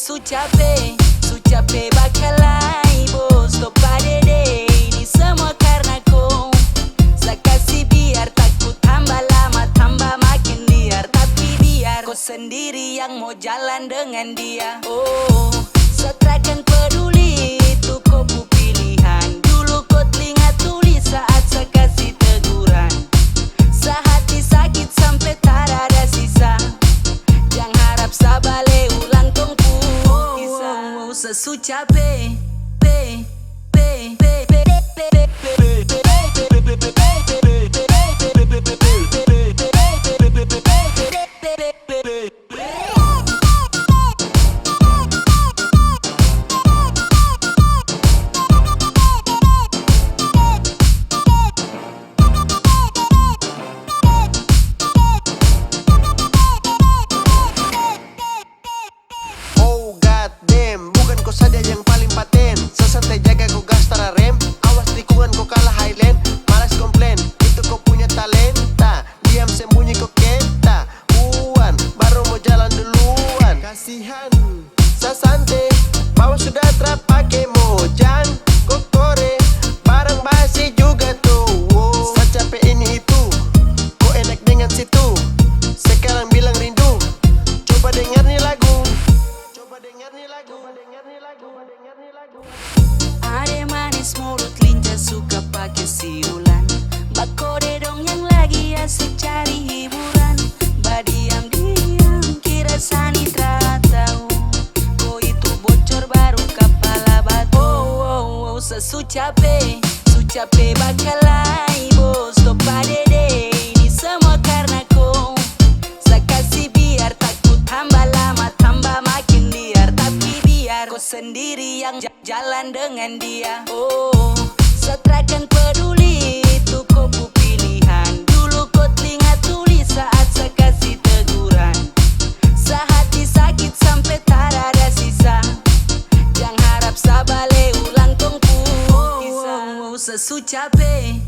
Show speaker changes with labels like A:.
A: Sucape bakalai bos topa dede. Ini semua karena kau. Saya kasih biar takut tambah lama tambah makin liar. Tapi biar kau sendiri yang mau jalan dengan dia. Oh, saya takkan peduli itu kau pu pilihan. Dulu kau telinga tulis saat saya kasih teguran. Sehati sakit sampai tak ada sisa. Jangan harap saya balik ulang tongku. Sesucape
B: kau saja yang paling paten. Sesantai jaga kau gas tara rem. Awas tikungan kau kalah highland. Malas komplain, itu kau punya talenta. Diam sembunyi kau keta. Uan, baru mau jalan duluan. Kasihan, sasante. Bawa sudah terpakai mojang. Kau kore, barang basi juga tuh. Wow. Saya capek ini itu, kau enak dengan situ. Sekarang bilang rindu. Coba dengar nih lagu. Coba dengar nih lagu.
A: Ade manis mulut lincah suka pakai siulan. Bakode dong yang lagi asik cari hiburan. Badiam-diam kira sani tahu. Kau itu bocor baru kepala batu. Oh, sesucape bakalai bos topa dede. Ini semua karena kau. Saya kasih biar takut tambah lama tambah makin liar. Tapi biar kau sendiri yang jalan dengan dia. Oh, saya takkan peduli itu kau pu pilihan. Dulu kau telinga tulis saat saya kasih teguran. Sehati sakit sampai tak ada sisa. Jangan harap saya balik ulang tongku. Sesucape